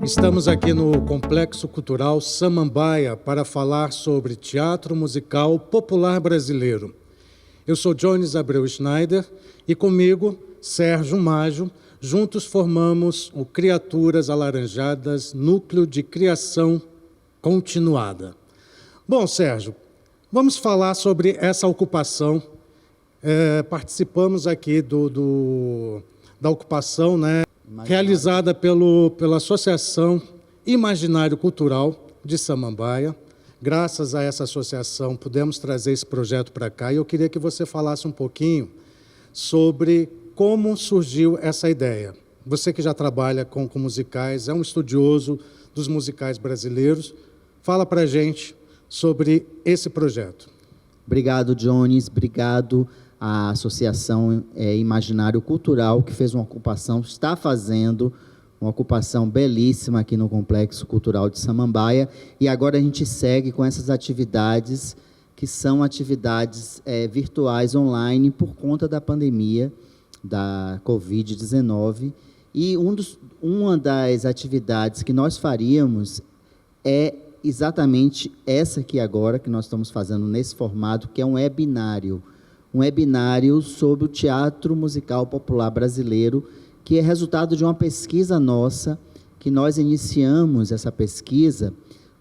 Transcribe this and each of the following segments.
Estamos aqui no Complexo Cultural Samambaia para falar sobre teatro musical popular brasileiro. Eu sou Jones Abreu Schneider e comigo, Sérgio Mágio, juntos formamos o Criaturas Alaranjadas, Núcleo de Criação Continuada. Bom, Sérgio, vamos falar sobre essa ocupação. Participamos aqui da ocupação, né, realizada pela Associação Imaginário Cultural de Samambaia. Graças a essa associação, pudemos trazer esse projeto para cá e eu queria que você falasse um pouquinho sobre como surgiu essa ideia. Você que já trabalha com musicais, é um estudioso dos musicais brasileiros, fala para a gente sobre esse projeto. Obrigado, Jones, obrigado à Associação Imaginário Cultural, que fez uma ocupação, está fazendo uma ocupação belíssima aqui no Complexo Cultural de Samambaia, e agora a gente segue com essas atividades, que são atividades virtuais online por conta da pandemia da Covid-19, e uma das atividades que nós faríamos é exatamente essa aqui agora, que nós estamos fazendo nesse formato, que é um webinário sobre o teatro musical popular brasileiro, que é resultado de uma pesquisa nossa, que nós iniciamos essa pesquisa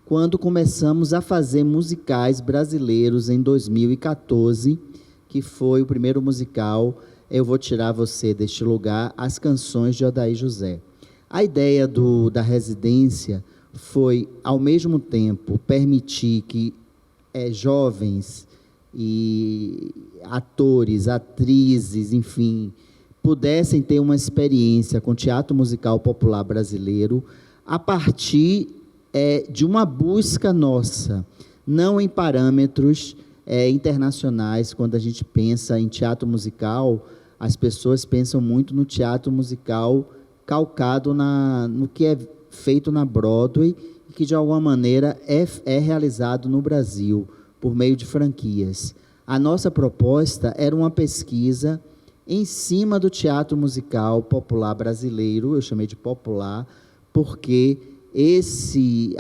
quando começamos a fazer musicais brasileiros em 2014, que foi o primeiro musical, Eu Vou Tirar Você Deste Lugar, As Canções de Odair José. A ideia da residência foi, ao mesmo tempo, permitir que jovens e atores, atrizes, enfim, pudessem ter uma experiência com teatro musical popular brasileiro a partir de uma busca nossa, não em parâmetros internacionais. Quando a gente pensa em teatro musical, as pessoas pensam muito no teatro musical calcado no que é feito na Broadway e que, de alguma maneira, é realizado no Brasil, por meio de franquias. A nossa proposta era uma pesquisa em cima do teatro musical popular brasileiro, eu chamei de popular, porque esse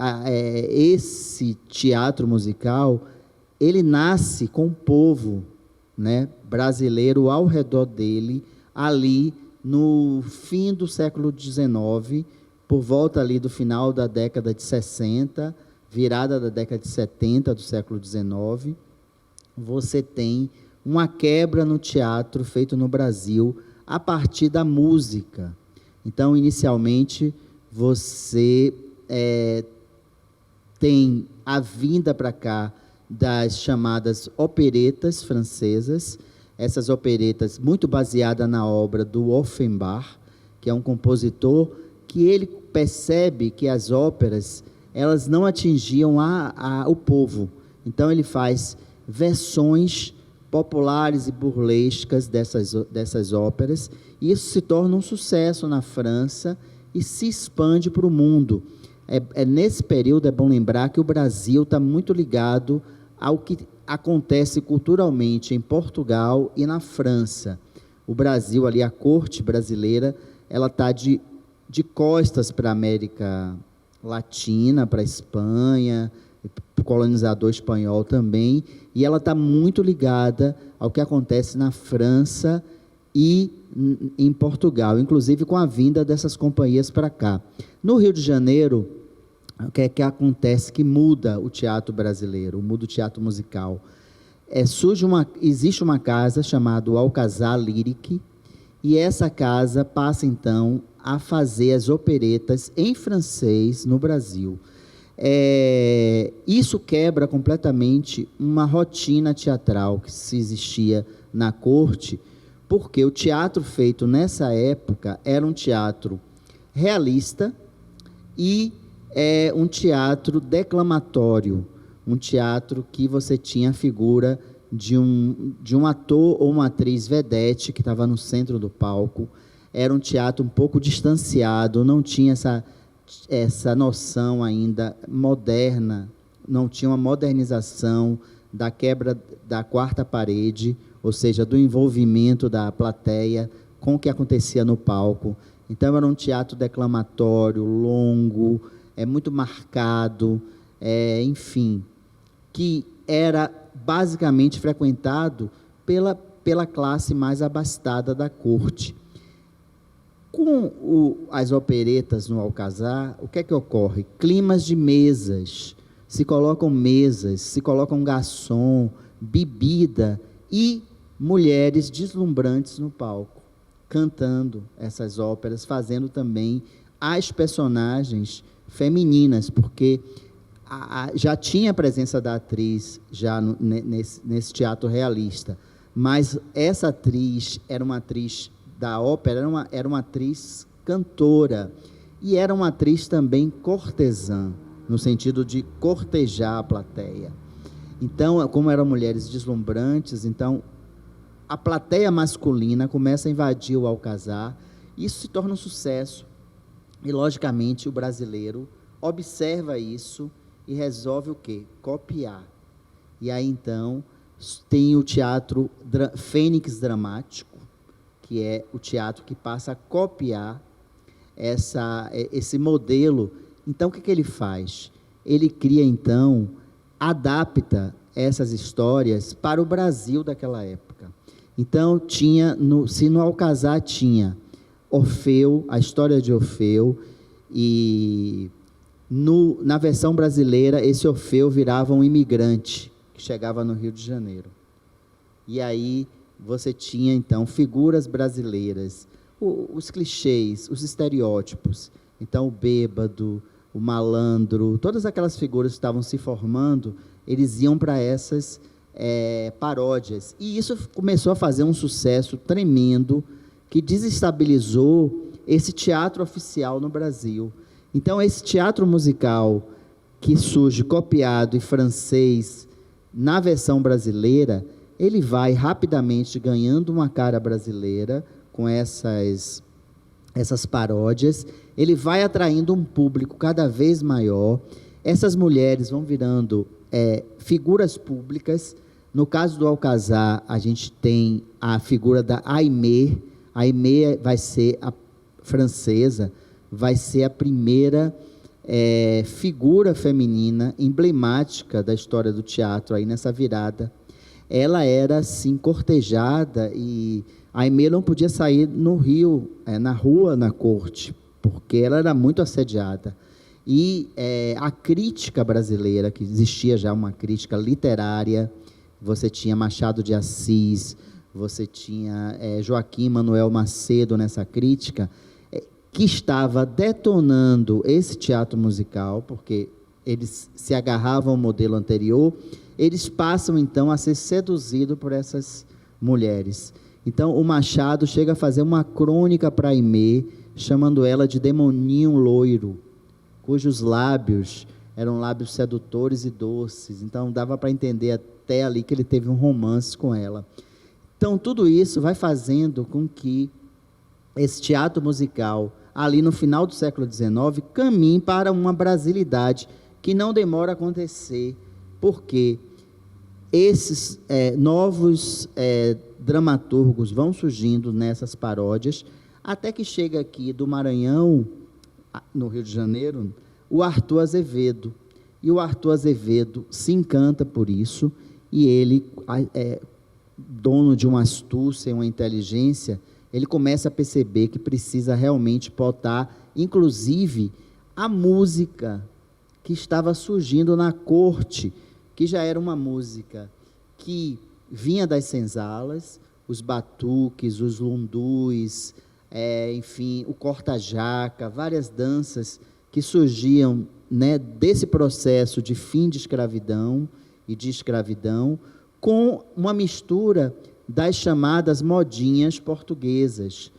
teatro musical, ele nasce com o povo, né, brasileiro ao redor dele, ali no fim do século XIX, por volta ali do final da década de 60, virada da década de 70 do século XIX, você tem uma quebra no teatro feito no Brasil a partir da música. Então, inicialmente, você tem a vinda para cá das chamadas operetas francesas, essas operetas muito baseadas na obra do Offenbach, que é um compositor que ele percebe que as óperas elas não atingiam o povo. Então, ele faz versões populares e burlescas dessas óperas, e isso se torna um sucesso na França e se expande para o mundo. Nesse período, é bom lembrar que o Brasil está muito ligado ao que acontece culturalmente em Portugal e na França. O Brasil, ali, a corte brasileira, ela está de costas para a América Latina, para a Espanha, para o colonizador espanhol também, e ela está muito ligada ao que acontece na França e em Portugal, inclusive com a vinda dessas companhias para cá. No Rio de Janeiro, o que é que acontece que muda o teatro brasileiro, muda o teatro musical? Existe uma casa chamada Alcazar Lyric, e essa casa passa, então, a fazer as operetas em francês no Brasil. Isso quebra completamente uma rotina teatral que se existia na corte, porque o teatro feito nessa época era um teatro realista e um teatro declamatório, um teatro que você tinha a figura de um ator ou uma atriz vedete que estava no centro do palco. Era um teatro um pouco distanciado, não tinha essa noção ainda moderna, não tinha uma modernização da quebra da quarta parede, ou seja, do envolvimento da plateia com o que acontecia no palco. Então, era um teatro declamatório, longo, muito marcado, enfim, que era basicamente frequentado pela classe mais abastada da corte. Com as operetas no Alcazar, o que é que ocorre? Climas de mesas, se colocam garçom, bebida e mulheres deslumbrantes no palco, cantando essas óperas, fazendo também as personagens femininas, porque já tinha a presença da atriz já nesse teatro realista, mas essa atriz era uma atriz da ópera, era uma atriz cantora, e era uma atriz também cortesã, no sentido de cortejar a plateia. Então, como eram mulheres deslumbrantes, então a plateia masculina começa a invadir o Alcazar, isso se torna um sucesso, e logicamente o brasileiro observa isso e resolve o quê? Copiar. E aí então tem o teatro Fênix Dramático, que é o teatro que passa a copiar esse modelo. Então, o que ele faz? Ele cria, então, adapta essas histórias para o Brasil daquela época. Então, se no Alcazar tinha Orfeu, a história de Orfeu, e na versão brasileira, esse Orfeu virava um imigrante que chegava no Rio de Janeiro. E aí você tinha, então, figuras brasileiras, os clichês, os estereótipos. Então, o bêbado, o malandro, todas aquelas figuras que estavam se formando, eles iam para essas paródias. E isso começou a fazer um sucesso tremendo, que desestabilizou esse teatro oficial no Brasil. Então, esse teatro musical que surge copiado em francês na versão brasileira, ele vai rapidamente ganhando uma cara brasileira com essas paródias, ele vai atraindo um público cada vez maior, essas mulheres vão virando figuras públicas. No caso do Alcazar, a gente tem a figura da Aimée. A Aimée vai ser a francesa, vai ser a primeira figura feminina emblemática da história do teatro, aí nessa virada. Ela era, assim, cortejada, e a Aimée não podia sair no Rio, na rua, na corte, porque ela era muito assediada. E a crítica brasileira, que existia já uma crítica literária, você tinha Machado de Assis, você tinha Joaquim Manuel Macedo nessa crítica, que estava detonando esse teatro musical, porque eles se agarravam ao modelo anterior, eles passam, então, a ser seduzidos por essas mulheres. Então, o Machado chega a fazer uma crônica para Aimée, chamando ela de demoninho loiro, cujos lábios eram lábios sedutores e doces. Então, dava para entender até ali que ele teve um romance com ela. Então, tudo isso vai fazendo com que esse teatro musical, ali no final do século XIX, caminhe para uma brasilidade que não demora a acontecer, porque esses novos dramaturgos vão surgindo nessas paródias, até que chega aqui do Maranhão, no Rio de Janeiro, o Arthur Azevedo. E o Arthur Azevedo se encanta por isso, e ele, dono de uma astúcia e uma inteligência, ele começa a perceber que precisa realmente botar, inclusive, a música que estava surgindo na corte, que já era uma música que vinha das senzalas, os batuques, os lundus, enfim, o corta-jaca, várias danças que surgiam, né, desse processo de fim de escravidão e de escravidão, com uma mistura das chamadas modinhas portuguesas.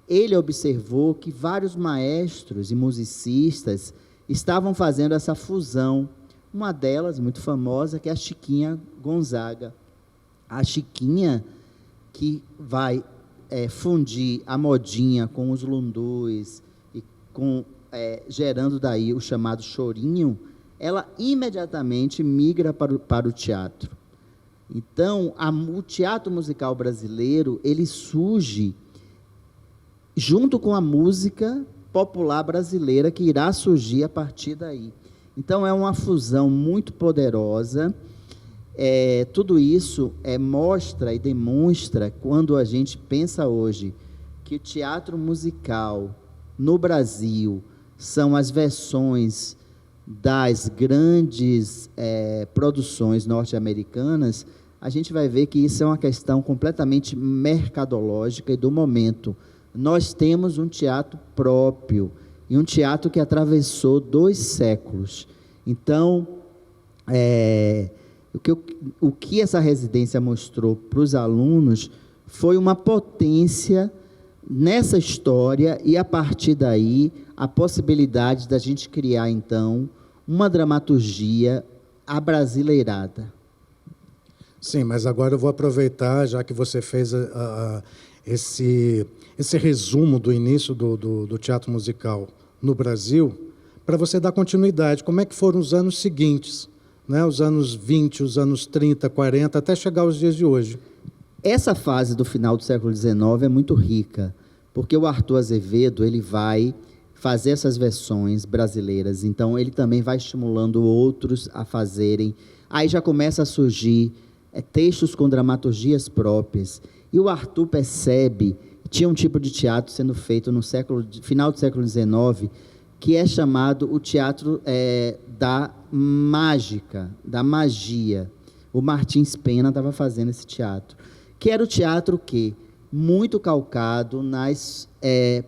Ele observou que vários maestros e musicistas estavam fazendo essa fusão. Uma delas, muito famosa, que é a Chiquinha Gonzaga. A Chiquinha, que vai fundir a modinha com os lundus, e gerando daí o chamado chorinho, ela imediatamente migra para o teatro. Então, o teatro musical brasileiro, ele surge junto com a música popular brasileira que irá surgir a partir daí. Então, é uma fusão muito poderosa. Tudo isso mostra e demonstra, quando a gente pensa hoje que o teatro musical no Brasil são as versões das grandes produções norte-americanas, a gente vai ver que isso é uma questão completamente mercadológica e do momento. Nós temos um teatro próprio, e um teatro que atravessou 2 séculos. Então, o que essa residência mostrou para os alunos foi uma potência nessa história, e a partir daí a possibilidade da gente criar então uma dramaturgia abrasileirada. Sim, mas agora eu vou aproveitar, já que você fez esse resumo do início do teatro musical no Brasil, para você dar continuidade. Como é que foram os anos seguintes, né? Os anos 20, os anos 30, 40, até chegar aos dias de hoje? Essa fase do final do século XIX é muito rica, porque o Arthur Azevedo ele vai fazer essas versões brasileiras, então ele também vai estimulando outros a fazerem. Aí já começa a surgir textos com dramaturgias próprias, e o Arthur percebe que tinha um tipo de teatro sendo feito no final do século XIX, que é chamado o teatro da mágica, da magia. O Martins Pena estava fazendo esse teatro, que era o teatro muito calcado nas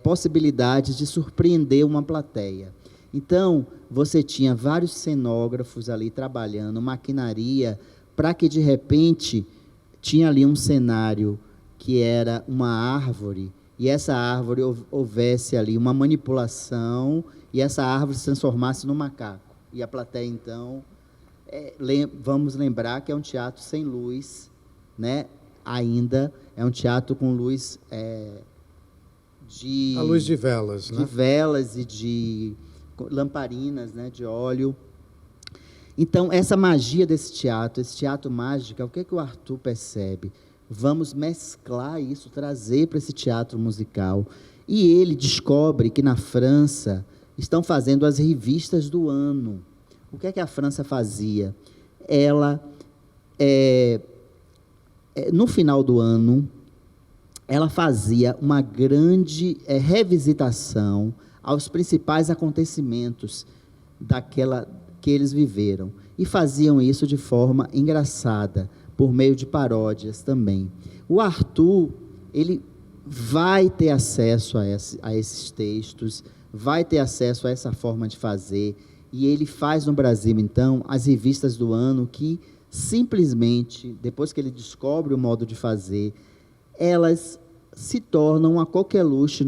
possibilidades de surpreender uma plateia. Então, você tinha vários cenógrafos ali trabalhando, maquinaria, para que, de repente, tinha ali um cenário que era uma árvore, e essa árvore houvesse ali uma manipulação, e essa árvore se transformasse num macaco. E a plateia, então, vamos lembrar que é um teatro sem luz, né? Ainda é um teatro com luz a luz de velas, né? De velas e de lamparinas, né? De óleo. Então, essa magia desse teatro, esse teatro mágico, o que o Arthur percebe? Vamos mesclar isso, trazer para esse teatro musical. E ele descobre que na França estão fazendo as revistas do ano. O que a França fazia? Ela, no final do ano, ela fazia uma grande revisitação aos principais acontecimentos que eles viveram. E faziam isso de forma engraçada, por meio de paródias também. O Arthur, ele vai ter acesso a esses textos, vai ter acesso a essa forma de fazer, e ele faz no Brasil, então, as revistas do ano que, simplesmente, depois que ele descobre o modo de fazer, elas se tornam a coqueluche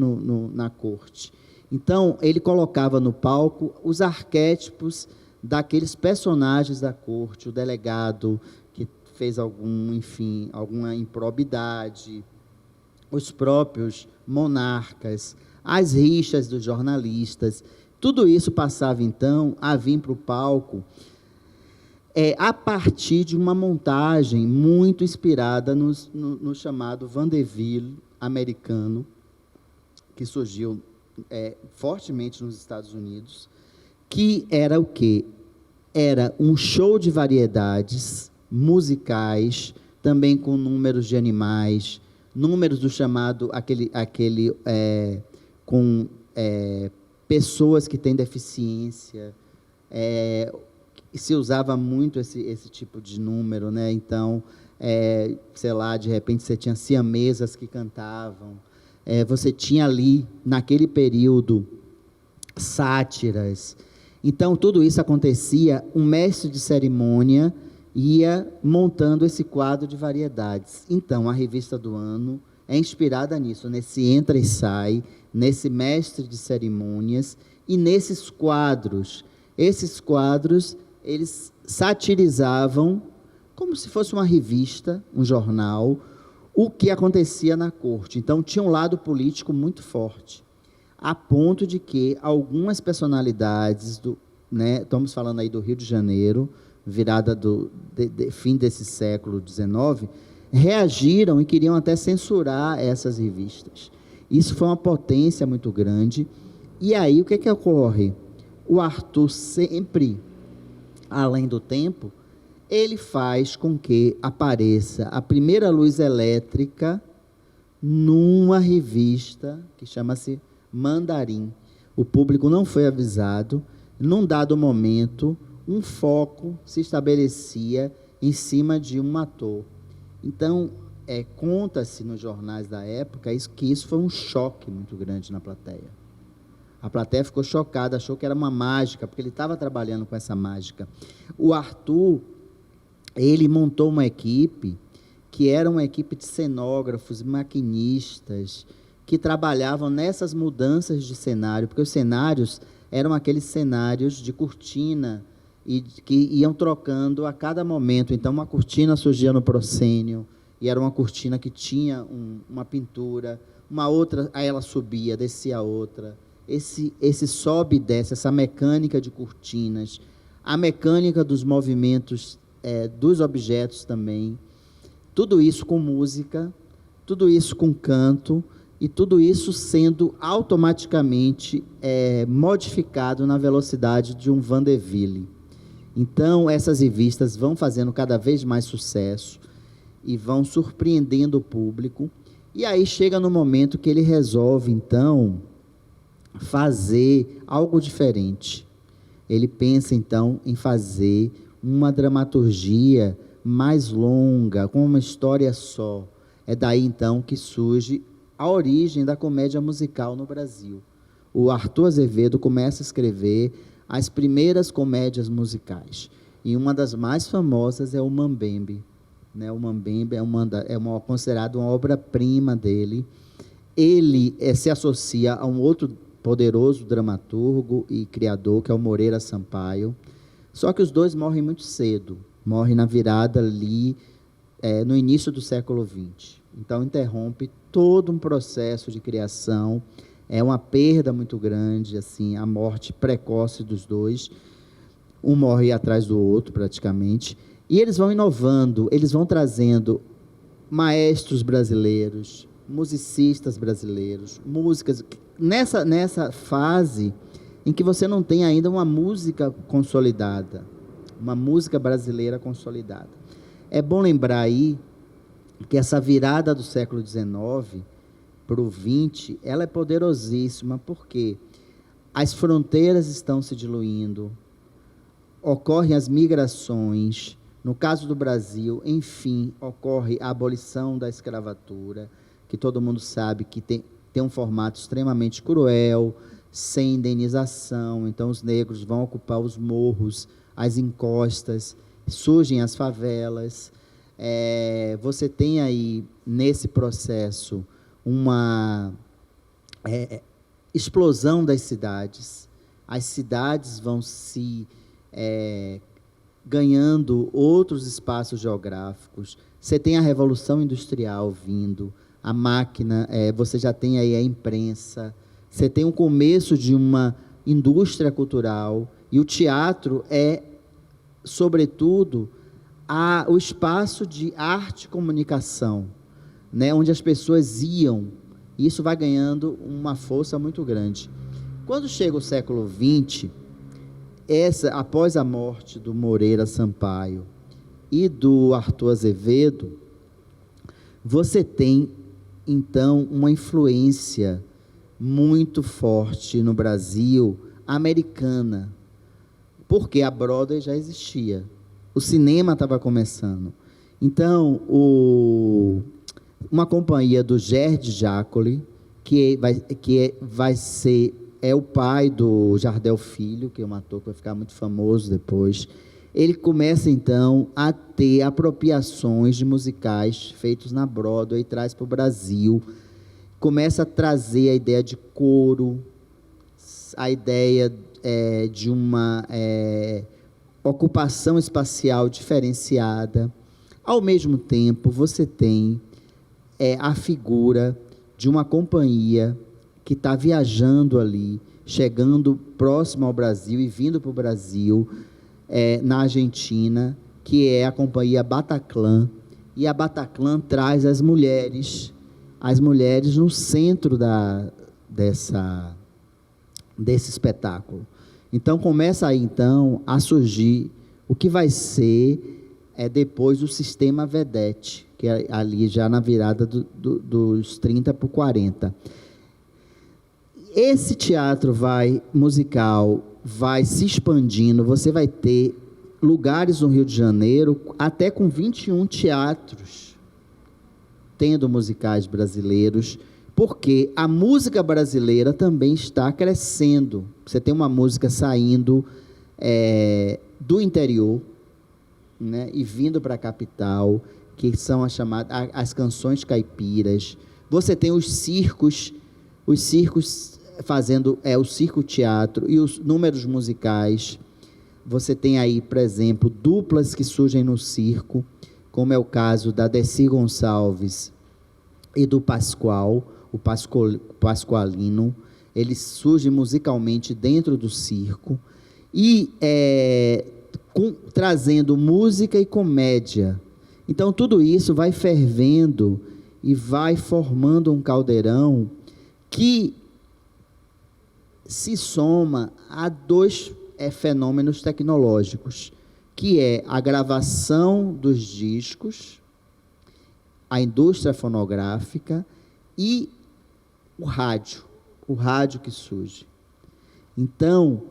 na corte. Então, ele colocava no palco os arquétipos daqueles personagens da corte, o delegado que fez alguma improbidade, os próprios monarcas, as rixas dos jornalistas, tudo isso passava, então, a vir para o palco a partir de uma montagem muito inspirada no chamado vaudeville americano, que surgiu fortemente nos Estados Unidos, que era o quê? Era um show de variedades musicais, também com números de animais, números do chamado, com pessoas que têm deficiência, se usava muito esse tipo de número, né? Então, sei lá, de repente você tinha siamesas que cantavam, você tinha ali, naquele período, sátiras. Então, tudo isso acontecia, um mestre de cerimônia ia montando esse quadro de variedades. Então, a revista do ano é inspirada nisso, nesse entra e sai, nesse mestre de cerimônias e nesses quadros. Esses quadros, eles satirizavam, como se fosse uma revista, um jornal, o que acontecia na corte. Então, tinha um lado político muito forte, a ponto de que algumas personalidades, estamos falando aí do Rio de Janeiro, virada fim desse século XIX, reagiram e queriam até censurar essas revistas. Isso foi uma potência muito grande. E aí, o que é que ocorre? O Arthur sempre, além do tempo, ele faz com que apareça a primeira luz elétrica numa revista que chama-se Mandarim. O público não foi avisado. Num dado momento, um foco se estabelecia em cima de um ator. Então, conta-se nos jornais da época que isso foi um choque muito grande na plateia. A plateia ficou chocada, achou que era uma mágica, porque ele estava trabalhando com essa mágica. O Arthur, ele montou uma equipe, que era uma equipe de cenógrafos, maquinistas, que trabalhavam nessas mudanças de cenário, porque os cenários eram aqueles cenários de cortina, e que iam trocando a cada momento. Então, uma cortina surgia no proscênio, e era uma cortina que tinha uma pintura, uma outra, aí ela subia, descia a outra. Esse sobe e desce, essa mecânica de cortinas, a mecânica dos movimentos dos objetos também, tudo isso com música, tudo isso com canto, e tudo isso sendo automaticamente modificado na velocidade de um vaudeville. Então, essas revistas vão fazendo cada vez mais sucesso e vão surpreendendo o público. E aí chega no momento que ele resolve, então, fazer algo diferente. Ele pensa, então, em fazer uma dramaturgia mais longa, com uma história só. É daí, então, que surge a origem da comédia musical no Brasil. O Arthur Azevedo começa a escrever as primeiras comédias musicais. E uma das mais famosas é o Mambembe. O Mambembe considerado uma obra-prima dele. Ele se associa a um outro poderoso dramaturgo e criador, que é o Moreira Sampaio. Só que os dois morrem muito cedo. Morrem na virada ali, no início do século XX. Então, interrompe todo um processo de criação. É uma perda muito grande, assim, a morte precoce dos dois. Um morre atrás do outro, praticamente. E eles vão inovando, eles vão trazendo maestros brasileiros, musicistas brasileiros, músicas. Nessa fase em que você não tem ainda uma música consolidada, uma música brasileira consolidada. É bom lembrar aí que essa virada do século XIX para o XX, ela é poderosíssima, porque as fronteiras estão se diluindo, ocorrem as migrações. No caso do Brasil, enfim, ocorre a abolição da escravatura, que todo mundo sabe que tem um formato extremamente cruel, sem indenização. Então, os negros vão ocupar os morros, as encostas, surgem as favelas. Você tem aí, nesse processo, uma explosão das cidades. As cidades vão se ganhando outros espaços geográficos. Você tem a Revolução Industrial vindo, a máquina, você já tem aí a imprensa, você tem o começo de uma indústria cultural, e o teatro é, sobretudo, o espaço de arte e comunicação, onde as pessoas iam. Isso vai ganhando uma força muito grande. Quando chega o século XX, após a morte do Moreira Sampaio e do Arthur Azevedo, você tem, então, uma influência muito forte no Brasil, americana, porque a Broadway já existia, o cinema estava começando. Então, uma companhia do Gerd Jacoli, que vai ser o pai do Jardel Filho, que é um ator que vai ficar muito famoso depois. Ele começa, então, a ter apropriações de musicais feitos na Broadway e traz para o Brasil. Começa a trazer a ideia de coro, a ideia de uma ocupação espacial diferenciada. Ao mesmo tempo, você tem a figura de uma companhia que está viajando ali, chegando próximo ao Brasil e vindo para o Brasil, na Argentina, que é a companhia Bataclan. E a Bataclan traz as mulheres as mulheres no centro desse espetáculo. Então, começa aí, então, a surgir o que vai ser depois o sistema vedete, que é ali já na virada dos 30 para o 40. Esse teatro musical vai se expandindo, você vai ter lugares no Rio de Janeiro, até com 21 teatros, tendo musicais brasileiros, porque a música brasileira também está crescendo. Você tem uma música saindo do interior, né, e vindo para a capital, que são as canções caipiras. Você tem os circos fazendo o circo-teatro e os números musicais. Você tem aí, por exemplo, duplas que surgem no circo, como é o caso da Desi Gonçalves e do Pascoal, o Pascoalino. Eles surgem musicalmente dentro do circo e trazendo música e comédia. Então, tudo isso vai fervendo e vai formando um caldeirão que se soma a dois fenômenos tecnológicos, que é a gravação dos discos, a indústria fonográfica e o rádio que surge. Então,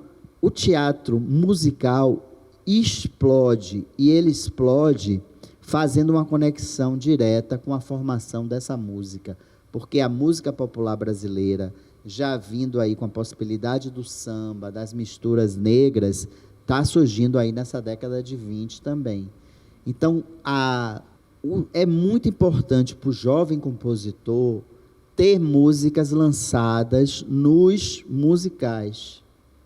o teatro musical explode, e ele explode fazendo uma conexão direta com a formação dessa música, porque a música popular brasileira, já vindo aí com a possibilidade do samba, das misturas negras, está surgindo aí nessa década de 20 também. Então, é muito importante para o jovem compositor ter músicas lançadas nos musicais,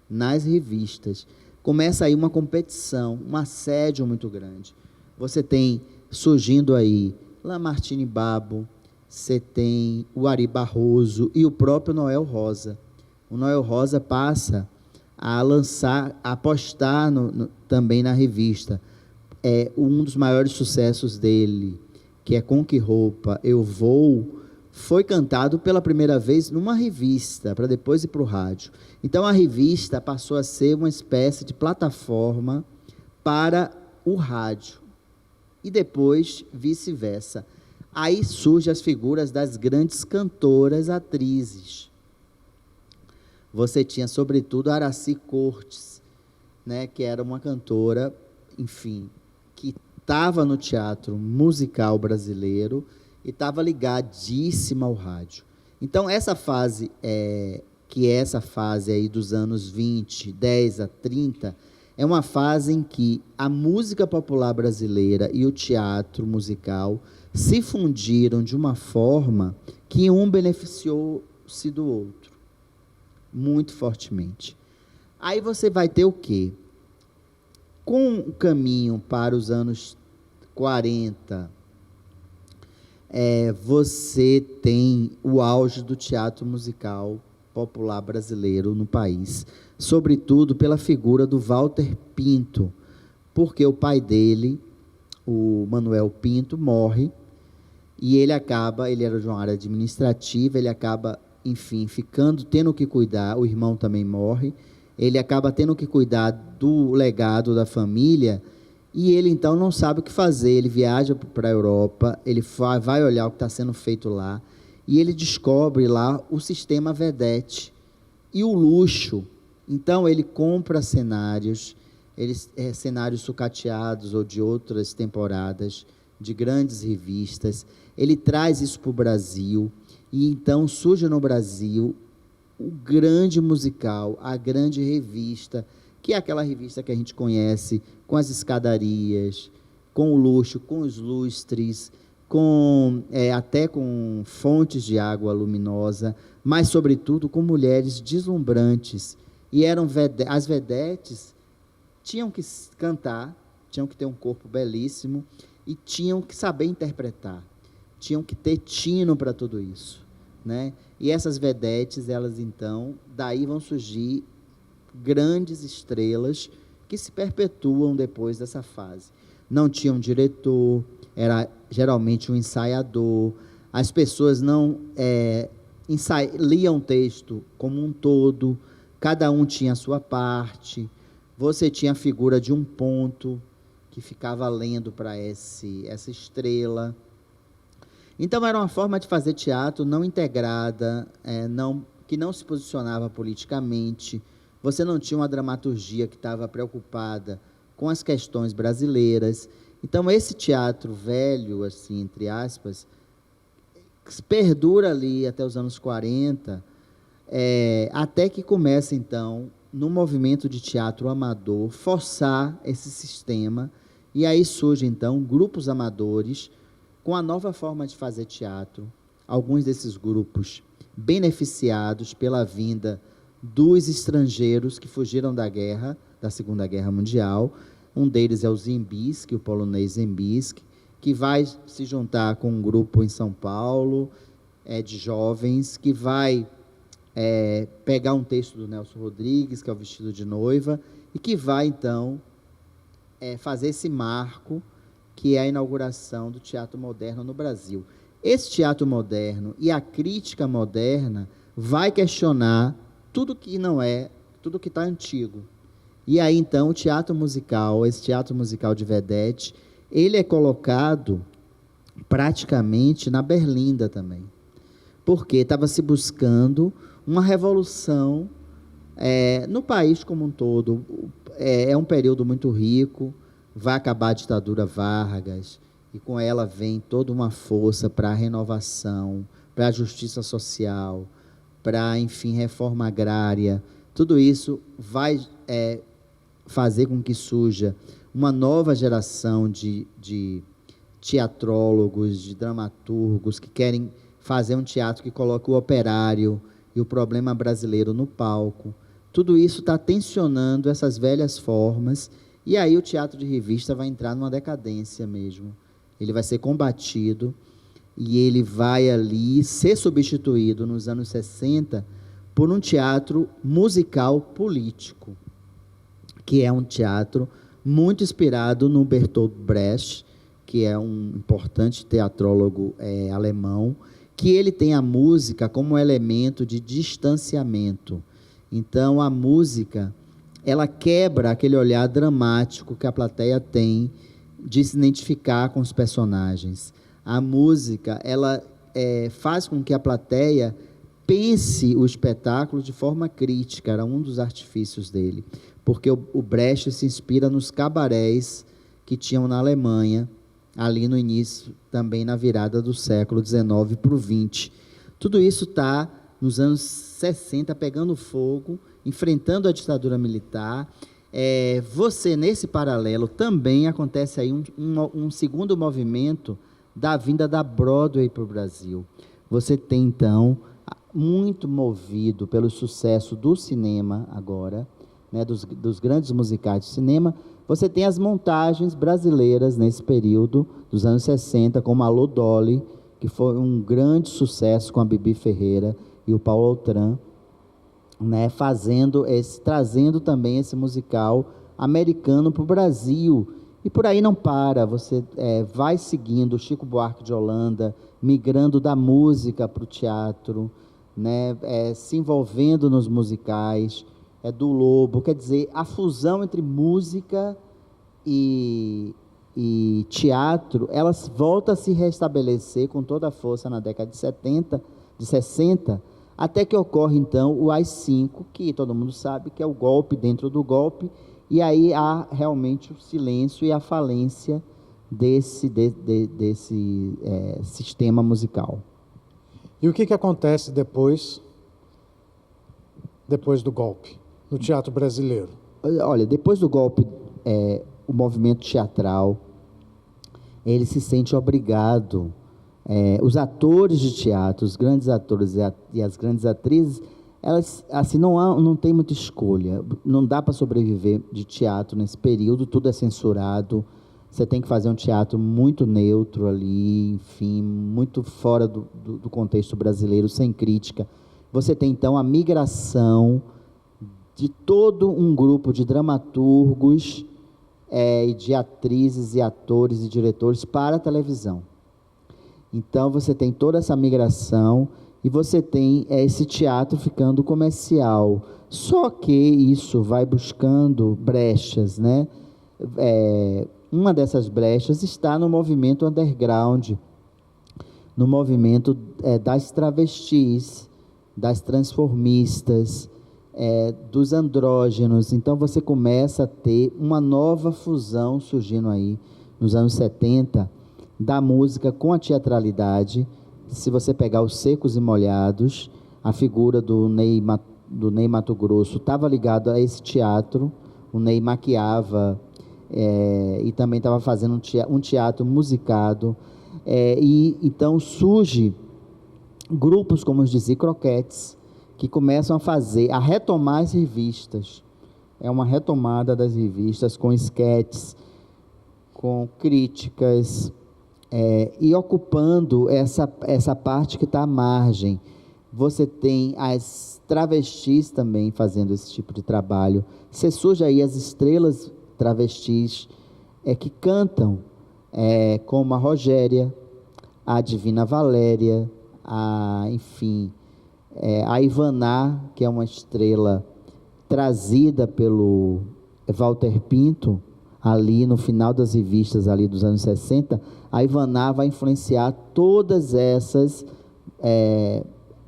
nas revistas. Começa aí uma competição, um assédio muito grande. Você tem surgindo aí Lamartine Babo, você tem o Ari Barroso e o próprio Noel Rosa. O Noel Rosa passa a lançar, a postar também na revista. Um dos maiores sucessos dele, que é Com Que Roupa Eu Vou, foi cantado pela primeira vez numa revista, para depois ir para o rádio. Então, a revista passou a ser uma espécie de plataforma para o rádio. E depois, vice-versa. Aí surgem as figuras das grandes cantoras, atrizes. Você tinha, sobretudo, Aracy Cortes, né, que era uma cantora, enfim, que estava no teatro musical brasileiro e estava ligadíssima ao rádio. Então, essa fase, que é essa fase aí dos anos 20, 10 a 30, é uma fase em que a música popular brasileira e o teatro musical se fundiram de uma forma que um beneficiou-se do outro, muito fortemente. Aí você vai ter o quê? Com o caminho para os anos 40, você tem o auge do teatro musical popular brasileiro no país, sobretudo pela figura do Walter Pinto, porque o pai dele, o Manuel Pinto, morre, e ele era de uma área administrativa, ele acaba, enfim, tendo que cuidar, o irmão também morre, ele acaba tendo que cuidar do legado da família, e ele então não sabe o que fazer. Ele viaja para a Europa, ele vai olhar o que está sendo feito lá, e ele descobre lá o sistema vedete e o luxo. Então ele compra cenários, cenários sucateados ou de outras temporadas, de grandes revistas, ele traz isso para o Brasil, e então surge no Brasil o grande musical, a grande revista, que é aquela revista que a gente conhece, com as escadarias, com o luxo, com os lustres, até com fontes de água luminosa, mas, sobretudo, com mulheres deslumbrantes. E as vedetes tinham que cantar, tinham que ter um corpo belíssimo e tinham que saber interpretar, tinham que ter tino para tudo isso, né? E essas vedetes, elas então, daí vão surgir grandes estrelas que se perpetuam depois dessa fase. Não tinha um diretor, era geralmente um ensaiador. as pessoas não liam o texto como um todo, cada um tinha a sua parte, você tinha a figura de um ponto que ficava lendo para essa estrela. Então, era uma forma de fazer teatro não integrada, que não se posicionava politicamente. Você não tinha uma dramaturgia que estava preocupada com as questões brasileiras. Então, esse teatro velho, assim, entre aspas, perdura ali até os anos 40, até que começa, então, no movimento de teatro amador, forçar esse sistema, e aí surgem, então, grupos amadores com a nova forma de fazer teatro. Alguns desses grupos beneficiados pela vinda dos estrangeiros que fugiram da guerra, da Segunda Guerra Mundial. Um deles é o Ziembinski, o polonês Ziembinski, que vai se juntar com um grupo em São Paulo, de jovens, que vai pegar um texto do Nelson Rodrigues, que é o Vestido de Noiva, e que vai, então, fazer esse marco, que é a inauguração do teatro moderno no Brasil. Esse teatro moderno e a crítica moderna vai questionar tudo que não é, tudo que está antigo. E aí, então, o teatro musical, esse teatro musical de vedete, ele é colocado praticamente na berlinda também, porque estava se buscando uma revolução no país como um todo. É um período muito rico, vai acabar a ditadura Vargas, e com ela vem toda uma força para a renovação, para a justiça social, para, enfim, reforma agrária. Tudo isso vai fazer com que surja uma nova geração de teatrólogos, de dramaturgos, que querem fazer um teatro que coloque o operário e o problema brasileiro no palco. Tudo isso está tensionando essas velhas formas, e aí o teatro de revista vai entrar numa decadência mesmo. Ele vai ser combatido, e ele vai ali ser substituído nos anos 60 por um teatro musical político, que é um teatro muito inspirado no Bertolt Brecht, que é um importante teatrólogo alemão, que ele tem a música como elemento de distanciamento. Então, a música, ela quebra aquele olhar dramático que a plateia tem de se identificar com os personagens. A música, ela faz com que a plateia pense o espetáculo de forma crítica, era um dos artifícios dele, porque o Brecht se inspira nos cabarés que tinham na Alemanha, ali no início, também na virada do século XIX para o XX. Tudo isso está, nos anos 60, pegando fogo, enfrentando a ditadura militar. Nesse paralelo, também acontece aí um segundo movimento da vinda da Broadway para o Brasil. Você tem, então, muito movido pelo sucesso do cinema agora, dos grandes musicais de cinema, você tem as montagens brasileiras nesse período, dos anos 60, como Alô Dolly, que foi um grande sucesso com a Bibi Ferreira e o Paulo Autran, trazendo também esse musical americano para o Brasil. E por aí não para, você vai seguindo o Chico Buarque de Holanda, migrando da música para o teatro, se envolvendo nos musicais, do Lobo. Quer dizer, a fusão entre música e teatro, ela volta a se restabelecer com toda a força na década de 60, até que ocorre, então, o AI-5, que todo mundo sabe que é o golpe dentro do golpe, e aí há realmente o silêncio e a falência desse sistema musical. E o que acontece depois do golpe, no teatro brasileiro? Olha, depois do golpe, o movimento teatral, ele se sente obrigado, os atores de teatro, os grandes atores e as grandes atrizes, elas assim, não tem muita escolha, não dá para sobreviver de teatro nesse período, tudo é censurado, você tem que fazer um teatro muito neutro ali, enfim, muito fora do contexto brasileiro, sem crítica. Você tem, então, a migração de todo um grupo de dramaturgos e de atrizes e atores e diretores para a televisão. Então, você tem toda essa migração e você tem esse teatro ficando comercial. Só que isso vai buscando brechas, né? Uma dessas brechas está no movimento underground, no movimento das travestis, das transformistas, dos andrógenos. Então, você começa a ter uma nova fusão surgindo aí, nos anos 70, da música com a teatralidade. Se você pegar os Secos e Molhados, a figura do Ney Mato Grosso estava ligado a esse teatro. O Ney maquiava e também estava fazendo um teatro musicado. E então surge grupos como os Dizzy Croquettes, que começam a retomar as revistas. É uma retomada das revistas com esquetes, com críticas, e ocupando essa parte que está à margem. Você tem as travestis também fazendo esse tipo de trabalho. Você surge aí as estrelas travestis que cantam, como a Rogéria, a Divina Valéria, enfim, a Ivaná, que é uma estrela trazida pelo Walter Pinto, ali no final das revistas ali dos anos 60, a Ivaná vai influenciar todas essas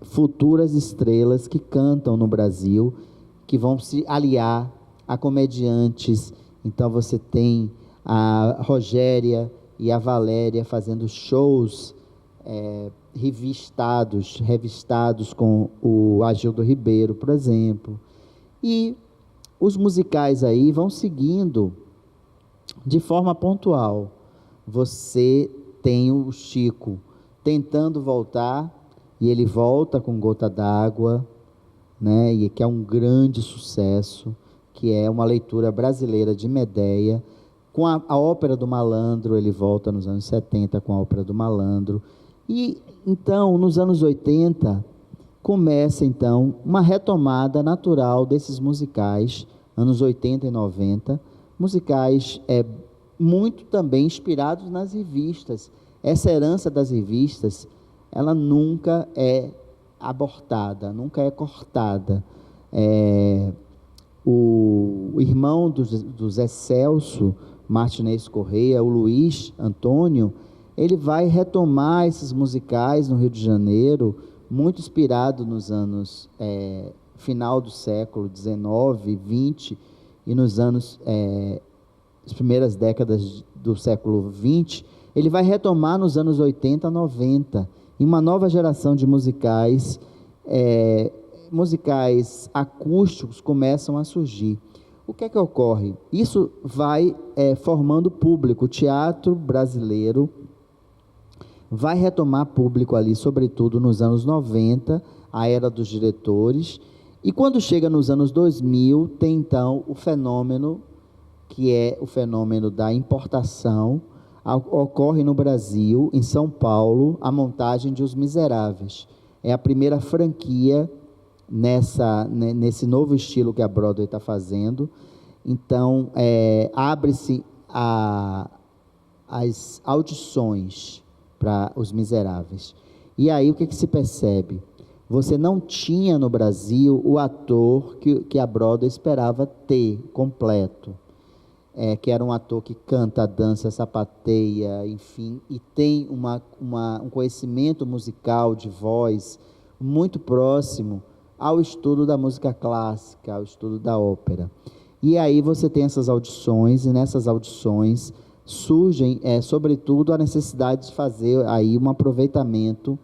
futuras estrelas que cantam no Brasil, que vão se aliar a comediantes. Então você tem a Rogéria e a Valéria fazendo shows revistados com o Agildo Ribeiro, por exemplo. E os musicais aí vão seguindo de forma pontual. Você tem o Chico tentando voltar, e ele volta com Gota d'Água, né? E que é um grande sucesso, que é uma leitura brasileira de Medéia. Com a Ópera do Malandro, ele volta nos anos 70 com a Ópera do Malandro. E então, nos anos 80, começa então uma retomada natural desses musicais, anos 80 e 90, musicais muito também inspirados nas revistas. Essa herança das revistas, ela nunca é abortada, nunca é cortada. O irmão do Zé Celso Martinez Correia, o Luiz Antônio, ele vai retomar esses musicais no Rio de Janeiro, muito inspirado nos anos final do século XIX, XX, e nos anos as primeiras décadas do século XX. Ele vai retomar nos anos 80, 90, e uma nova geração de musicais acústicos começam a surgir. O que é que ocorre? Isso vai formando público. O teatro brasileiro vai retomar público ali, sobretudo nos anos 90, a era dos diretores. E quando chega nos anos 2000, tem então o fenômeno, que é o fenômeno da importação. Ocorre no Brasil, em São Paulo, a montagem de Os Miseráveis. É a primeira franquia nesse novo estilo que a Broadway está fazendo. Então, abre-se as audições para Os Miseráveis. E aí, o que se percebe? Você não tinha no Brasil o ator que a Broadway esperava ter, completo. Que era um ator que canta, dança, sapateia, enfim, e tem um conhecimento musical, de voz, muito próximo ao estudo da música clássica, ao estudo da ópera. E aí você tem essas audições, e nessas audições surgem, sobretudo, a necessidade de fazer aí um aproveitamento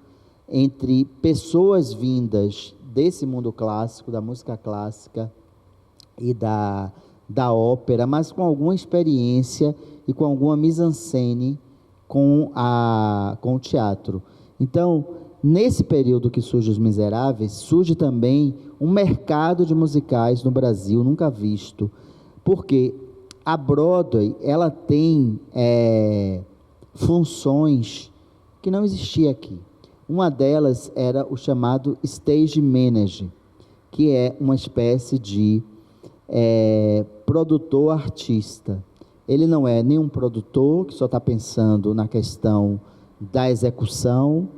entre pessoas vindas desse mundo clássico, da música clássica e da ópera, mas com alguma experiência e com alguma mise-en-scène com o teatro. Então, nesse período que surge Os Miseráveis, surge também um mercado de musicais no Brasil nunca visto, porque a Broadway, ela tem funções que não existiam aqui. Uma delas era o chamado stage manager, que é uma espécie de produtor artista. Ele não é nenhum produtor que só está pensando na questão da execução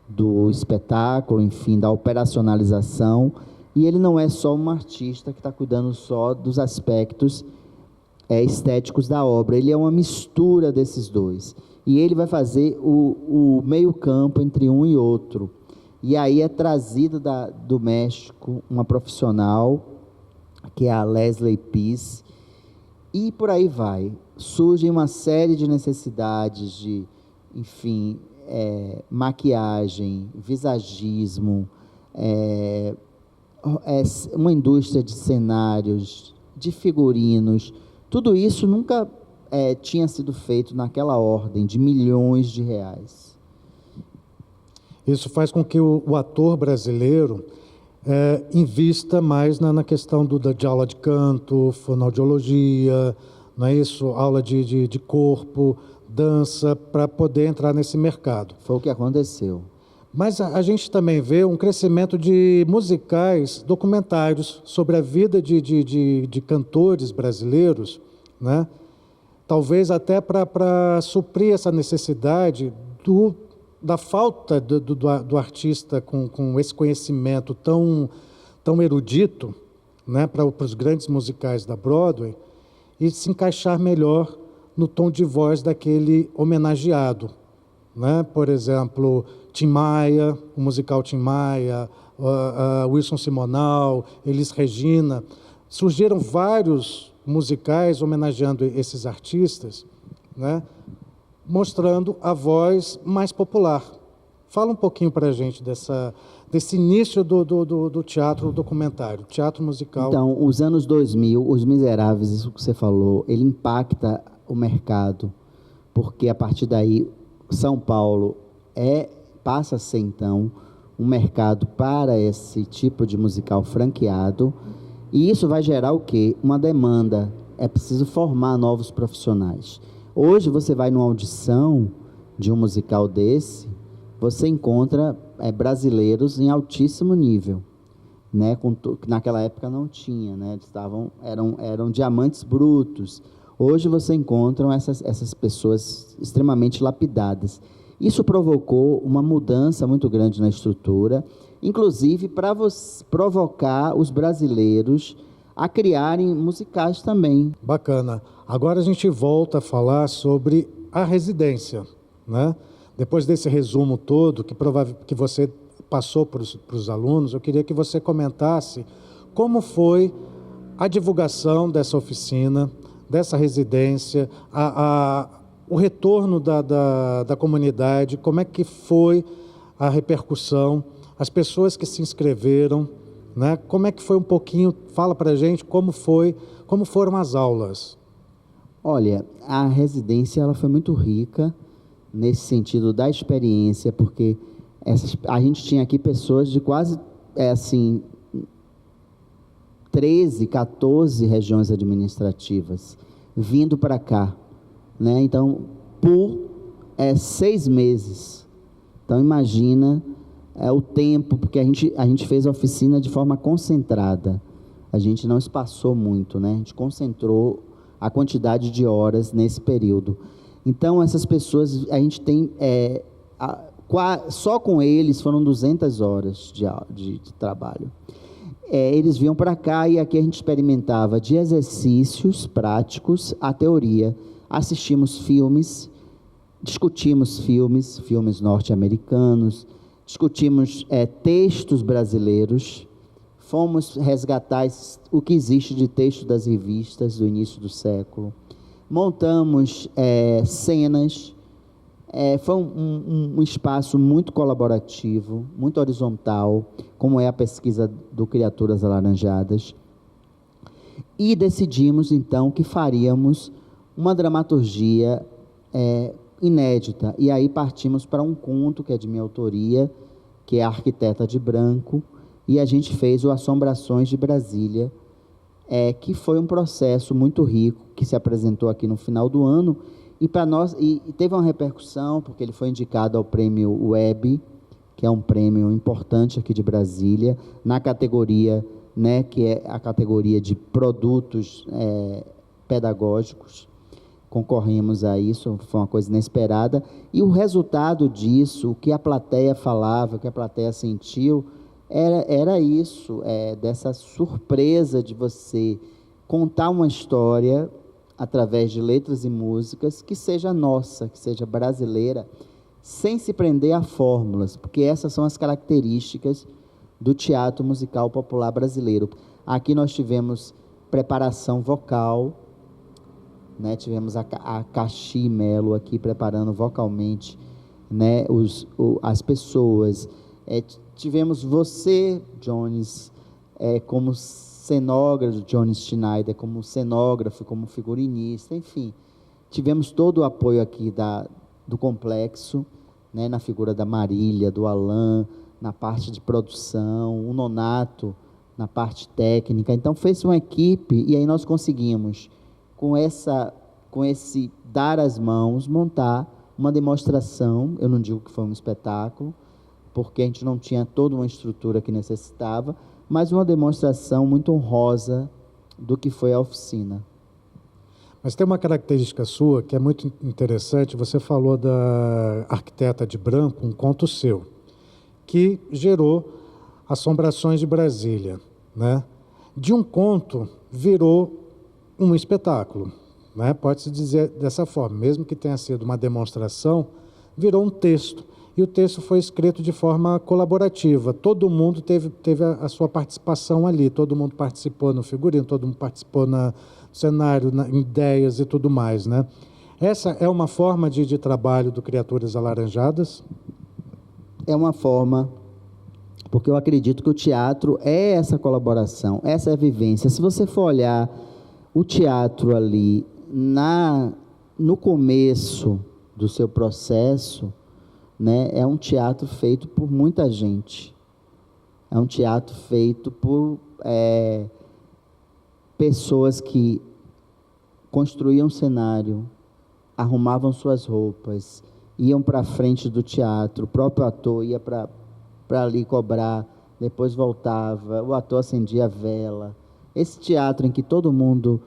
do espetáculo, enfim, da operacionalização, e ele não é só um artista que está cuidando só dos aspectos estéticos da obra, ele é uma mistura desses dois, e ele vai fazer o meio campo entre um e outro, e aí é trazido do México uma profissional, que é a Leslie Peace, e por aí vai, surgem uma série de necessidades de, enfim, maquiagem, visagismo, uma indústria de cenários, de figurinos, tudo isso nunca tinha sido feito naquela ordem de milhões de reais. Isso faz com que o ator brasileiro invista mais na questão de aula de canto, fonoaudiologia, não é isso? Aula de corpo, dança, para poder entrar nesse mercado. Foi o que aconteceu. Mas a gente também vê um crescimento de musicais, documentários sobre a vida de cantores brasileiros, né? Talvez até para suprir essa necessidade da falta do artista com esse conhecimento tão erudito, né, para os grandes musicais da Broadway, e se encaixar melhor no tom de voz daquele homenageado, né? Por exemplo, Tim Maia, o musical Tim Maia, Wilson Simonal, Elis Regina. Surgiram vários musicais homenageando esses artistas, né? Mostrando a voz mais popular. Fala um pouquinho para a gente desse início do teatro documentário, teatro musical. Então, os anos 2000, Os Miseráveis, isso que você falou, ele impacta o mercado, porque a partir daí São Paulo passa a ser, então, um mercado para esse tipo de musical franqueado, e isso vai gerar o quê? Uma demanda, é preciso formar novos profissionais. Hoje, você vai numa audição de um musical desse, você encontra brasileiros em altíssimo nível, né? Que naquela época não tinha, né? Eram diamantes brutos. Hoje você encontra essas pessoas extremamente lapidadas. Isso provocou uma mudança muito grande na estrutura, inclusive para provocar os brasileiros a criarem musicais também. Bacana. Agora a gente volta a falar sobre a residência, né? Depois desse resumo todo que você passou para os alunos, eu queria que você comentasse como foi a divulgação dessa oficina, dessa residência, o retorno da comunidade, como é que foi a repercussão, as pessoas que se inscreveram, né? Como é que foi um pouquinho, fala para a gente como foram as aulas. Olha, a residência ela foi muito rica nesse sentido da experiência, porque a gente tinha aqui pessoas de quase, 13, 14 regiões administrativas vindo para cá, né? Então, por 6 meses. Então, imagina o tempo, porque a gente fez a oficina de forma concentrada. A gente não espaçou muito, né? A gente concentrou a quantidade de horas nesse período. Então, essas pessoas, a gente tem... só com eles foram 200 horas de trabalho. Eles vinham para cá e aqui a gente experimentava de exercícios práticos a teoria. Assistimos filmes, discutimos filmes norte-americanos, discutimos textos brasileiros, fomos resgatar o que existe de texto das revistas do início do século, montamos cenas, foi um espaço muito colaborativo, muito horizontal, como é a pesquisa do Criaturas Alaranjadas, e decidimos, então, que faríamos uma dramaturgia inédita, e aí partimos para um conto que é de minha autoria, que é a Arquiteta de Branco, e a gente fez o Assombrações de Brasília, que foi um processo muito rico, que se apresentou aqui no final do ano, e para nós, e teve uma repercussão, porque ele foi indicado ao prêmio Web, que é um prêmio importante aqui de Brasília, na categoria, né, que é a categoria de produtos pedagógicos, concorremos a isso, foi uma coisa inesperada, e o resultado disso, o que a plateia falava, o que a plateia sentiu, era isso, dessa surpresa de você contar uma história através de letras e músicas que seja nossa, que seja brasileira, sem se prender a fórmulas, porque essas são as características do teatro musical popular brasileiro. Aqui nós tivemos preparação vocal, né? Tivemos a Caxi Melo aqui preparando vocalmente, né? As pessoas. Tivemos você, Jones, como cenógrafo, Jones Schneider, como cenógrafo, como figurinista, enfim. Tivemos todo o apoio aqui do complexo, né? Na figura da Marília, do Alain, na parte de produção, o Nonato, na parte técnica. Então, fez uma equipe, e aí nós conseguimos, com esse dar as mãos, montar uma demonstração. Eu não digo que foi um espetáculo, porque a gente não tinha toda uma estrutura que necessitava, mas uma demonstração muito honrosa do que foi a oficina. Mas tem uma característica sua que é muito interessante. Você falou da Arquiteta de Branco, um conto seu, que gerou Assombrações de Brasília, né? De um conto virou um espetáculo, né? Pode-se dizer dessa forma, mesmo que tenha sido uma demonstração, virou um texto, e o texto foi escrito de forma colaborativa. Todo mundo teve a sua participação ali, todo mundo participou no figurino, todo mundo participou no cenário, em ideias e tudo mais, né? Essa é uma forma de trabalho do Criaturas Alaranjadas? É uma forma, porque eu acredito que o teatro é essa colaboração, essa é a vivência. Se você for olhar o teatro ali, no começo do seu processo, né, é um teatro feito por muita gente. É um teatro feito por pessoas que construíam cenário, arrumavam suas roupas, iam para a frente do teatro, o próprio ator ia para ali cobrar, depois voltava, o ator acendia a vela. Esse teatro em que todo mundo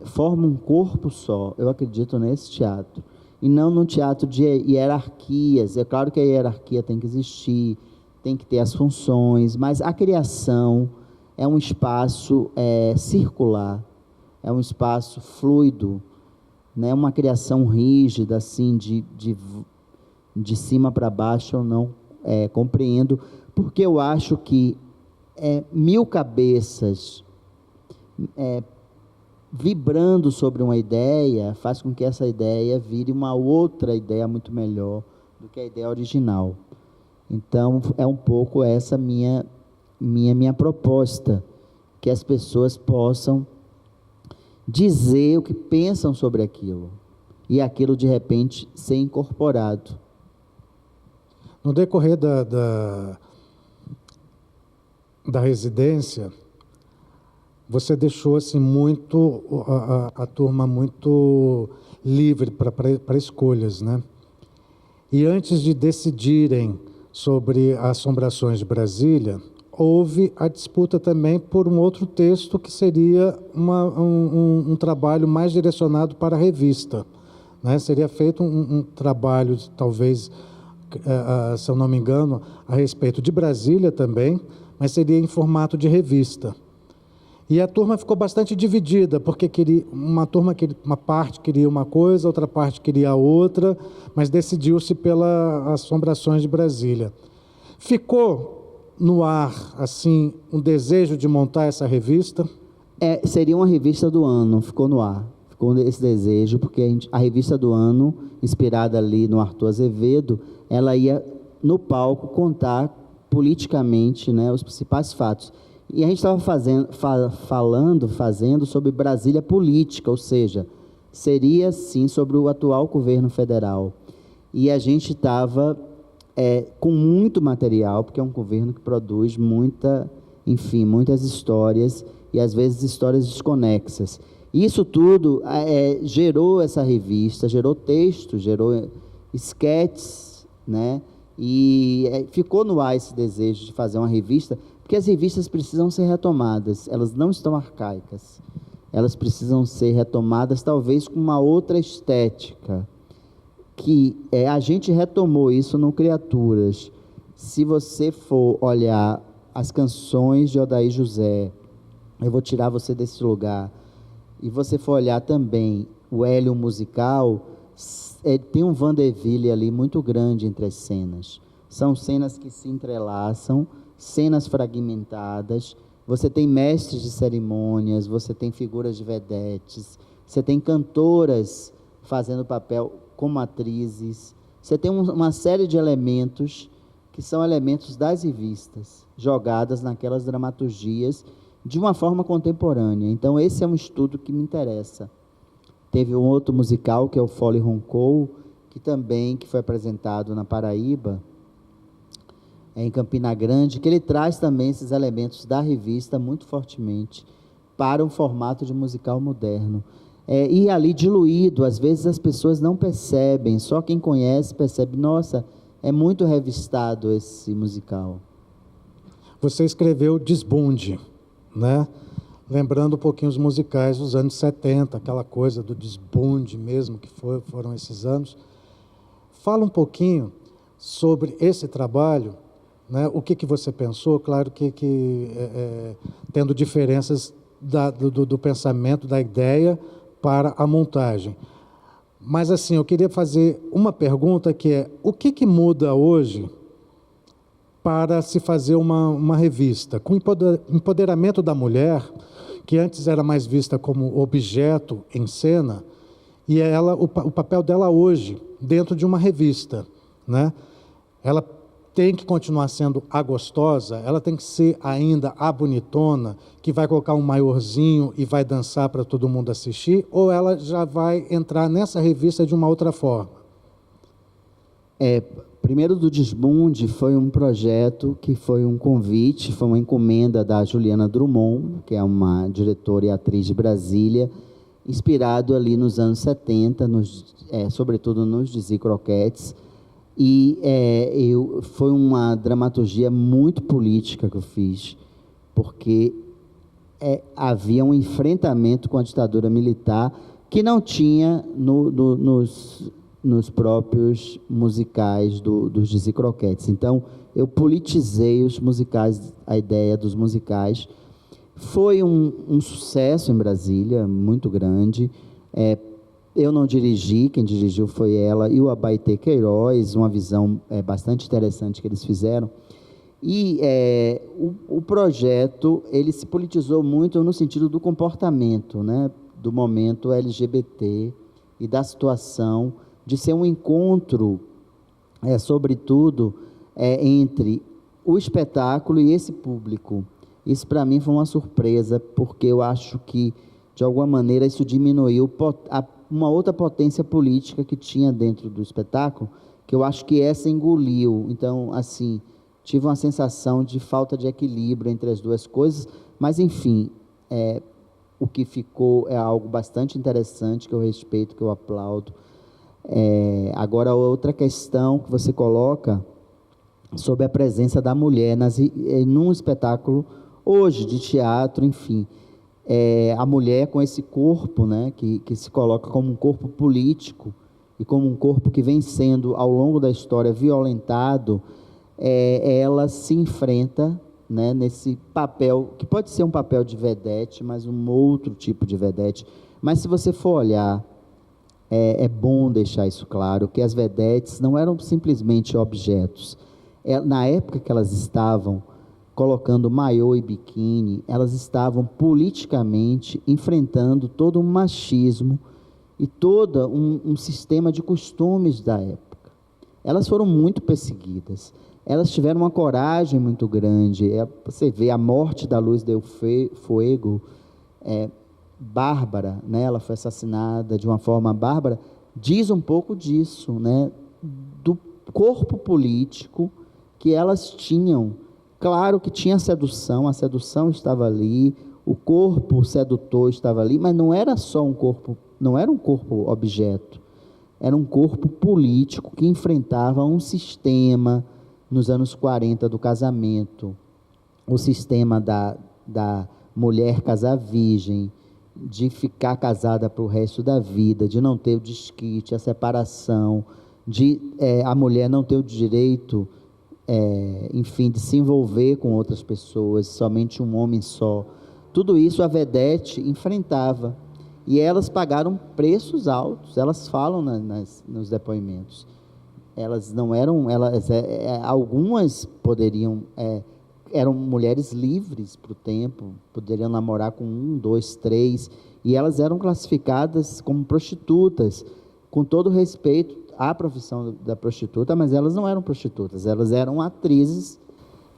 forma um corpo só, eu acredito nesse teatro. E não num teatro de hierarquias. É claro que a hierarquia tem que existir, tem que ter as funções, mas a criação é um espaço circular, é um espaço fluido, não é uma criação rígida, assim, de cima para baixo. Eu não compreendo, porque eu acho que 1000 cabeças vibrando sobre uma ideia faz com que essa ideia vire uma outra ideia muito melhor do que a ideia original. Então, é um pouco essa minha proposta, que as pessoas possam dizer o que pensam sobre aquilo, e aquilo, de repente, ser incorporado. No decorrer da residência, você deixou assim, muito a turma muito livre para escolhas, né? E antes de decidirem sobre Assombrações de Brasília, houve a disputa também por um outro texto que seria um trabalho mais direcionado para a revista, né? Seria feito um trabalho, talvez, se eu não me engano, a respeito de Brasília também, mas seria em formato de revista. E a turma ficou bastante dividida, porque uma parte queria uma coisa, outra parte queria outra, mas decidiu-se pelas Assombrações de Brasília. Ficou no ar, assim, um desejo de montar essa revista? Seria uma revista do ano, ficou no ar. Ficou esse desejo, porque a revista do ano, inspirada ali no Arthur Azevedo, ela ia, no palco, contar politicamente, né, os principais fatos. E a gente estava fazendo sobre Brasília política, ou seja, seria, sim, sobre o atual governo federal. E a gente estava com muito material, porque é um governo que produz muitas histórias, e às vezes histórias desconexas. Isso tudo gerou essa revista, gerou texto, gerou esquetes, né? E ficou no ar esse desejo de fazer uma revista, porque as revistas precisam ser retomadas, elas não estão arcaicas, elas precisam ser retomadas, talvez com uma outra estética, que a gente retomou isso no Criaturas. Se você for olhar as canções de Odair José, eu vou tirar você desse lugar, e você for olhar também o Hélio musical, tem um vaudeville ali muito grande entre as cenas. São cenas que se entrelaçam, cenas fragmentadas. Você tem mestres de cerimônias, você tem figuras de vedetes, você tem cantoras fazendo papel como atrizes, você tem uma série de elementos que são elementos das revistas, jogadas naquelas dramaturgias de uma forma contemporânea. Então, esse é um estudo que me interessa. Teve um outro musical, que é o Fole Roncou, que foi apresentado na Paraíba, em Campina Grande, que ele traz também esses elementos da revista muito fortemente para um formato de musical moderno. E ali diluído, às vezes as pessoas não percebem, só quem conhece percebe, nossa, é muito revistado esse musical. Você escreveu Desbunde, né? Lembrando um pouquinho os musicais dos anos 70, aquela coisa do desbunde mesmo, que foram esses anos. Fala um pouquinho sobre esse trabalho, né? O que você pensou, claro que tendo diferenças do pensamento, da ideia para a montagem. Mas assim, eu queria fazer uma pergunta que é, o que muda hoje para se fazer uma revista? Com o empoderamento da mulher, que antes era mais vista como objeto em cena, e o papel dela hoje, dentro de uma revista, né? Ela tem que continuar sendo a gostosa, ela tem que ser ainda a bonitona, que vai colocar um maiorzinho e vai dançar para todo mundo assistir, ou ela já vai entrar nessa revista de uma outra forma? Primeiro, do Desbunde foi um projeto que foi um convite, foi uma encomenda da Juliana Drummond, que é uma diretora e atriz de Brasília, inspirado ali nos anos 70, sobretudo nos Dizzy Croquettes. E foi uma dramaturgia muito política que eu fiz, porque havia um enfrentamento com a ditadura militar que não tinha nos próprios musicais dos Dizzy Croquettes. Então, eu politizei os musicais, a ideia dos musicais. Foi um sucesso em Brasília, muito grande. Eu não dirigi, quem dirigiu foi ela e o Abaetê Queiroz, uma visão bastante interessante que eles fizeram. E o projeto, ele se politizou muito no sentido do comportamento, né, do momento LGBT e da situação de ser um encontro, sobretudo, entre o espetáculo e esse público. Isso, para mim, foi uma surpresa, porque eu acho que, de alguma maneira, isso diminuiu uma outra potência política que tinha dentro do espetáculo, que eu acho que essa engoliu. Então, assim, tive uma sensação de falta de equilíbrio entre as duas coisas, mas, enfim, o que ficou é algo bastante interessante, que eu respeito, que eu aplaudo. Agora, outra questão que você coloca sobre a presença da mulher num espetáculo hoje de teatro, enfim, a mulher com esse corpo, né, que se coloca como um corpo político e como um corpo que vem sendo, ao longo da história, violentado, ela se enfrenta, né, nesse papel, que pode ser um papel de vedete, mas um outro tipo de vedete. Mas, se você for olhar, é bom deixar isso claro, que as vedetes não eram simplesmente objetos. Na época que elas estavam colocando maiô e biquíni, elas estavam politicamente enfrentando todo um machismo e todo um sistema de costumes da época. Elas foram muito perseguidas, elas tiveram uma coragem muito grande. Você vê a morte da Luz del Fuego, bárbara, né? Ela foi assassinada de uma forma bárbara, diz um pouco disso, né? Do corpo político que elas tinham. Claro que tinha sedução, a sedução estava ali, o corpo sedutor estava ali, mas não era só um corpo, não era um corpo objeto, era um corpo político que enfrentava um sistema nos anos 40 do casamento, o sistema da mulher casar virgem, de ficar casada para o resto da vida, de não ter o desquite, a separação, de a mulher não ter o direito, enfim, de se envolver com outras pessoas, somente um homem só. Tudo isso a vedete enfrentava, e elas pagaram preços altos. Elas falam nos depoimentos. Elas não eram, algumas poderiam, eram mulheres livres para o tempo, poderiam namorar com 1, 2, 3, e elas eram classificadas como prostitutas, com todo respeito à profissão da prostituta, mas elas não eram prostitutas, elas eram atrizes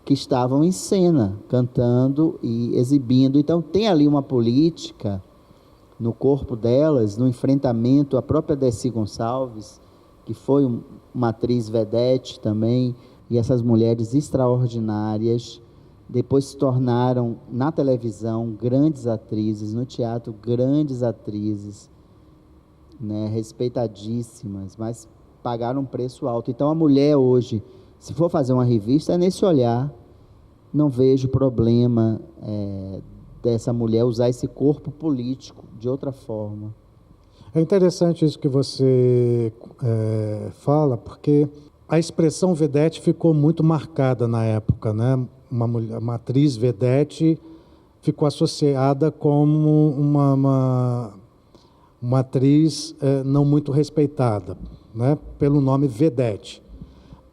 que estavam em cena, cantando e exibindo. Então tem ali uma política no corpo delas, no enfrentamento. A própria Dessi Gonçalves, que foi uma atriz vedete também, e essas mulheres extraordinárias, depois se tornaram, na televisão, grandes atrizes, no teatro, grandes atrizes, né, respeitadíssimas, mas pagaram um preço alto. Então, a mulher hoje, se for fazer uma revista, é nesse olhar. Não vejo problema dessa mulher usar esse corpo político de outra forma. É interessante isso que você fala, porque a expressão vedete ficou muito marcada na época, né? Uma atriz vedete ficou associada como uma atriz não muito respeitada, né? Pelo nome vedete.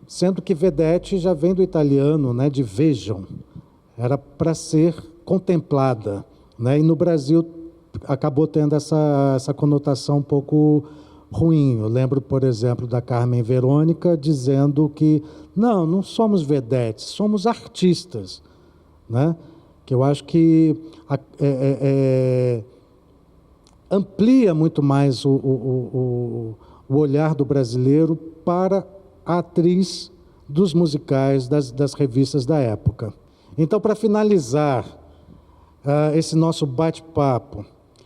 Sendo que vedete já vem do italiano, né? De vejam. Era para ser contemplada, né? E no Brasil acabou tendo essa conotação um pouco ruim. Eu lembro, por exemplo, da Carmen Verônica dizendo que não somos vedetes, somos artistas, né? Que eu acho que amplia muito mais o olhar do brasileiro para a atriz dos musicais, das revistas da época. Então, para finalizar esse nosso bate-papo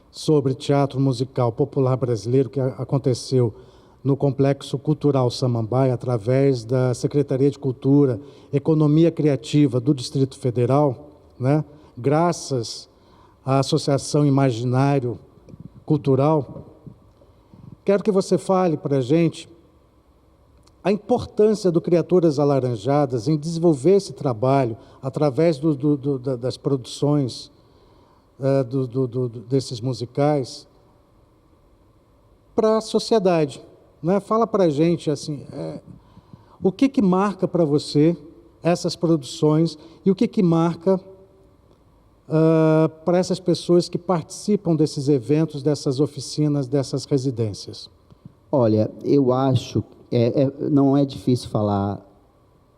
sobre teatro musical popular brasileiro, que aconteceu no Complexo Cultural Samambaia, através da Secretaria de Cultura, Economia Criativa do Distrito Federal, né? Graças à Associação Imaginário Cultural, quero que você fale para a gente a importância do Criaturas Alaranjadas em desenvolver esse trabalho através das produções desses musicais para a sociedade, né? Fala para a gente assim, o que marca para você essas produções e o que marca para essas pessoas que participam desses eventos, dessas oficinas, dessas residências. Olha, eu acho não é difícil falar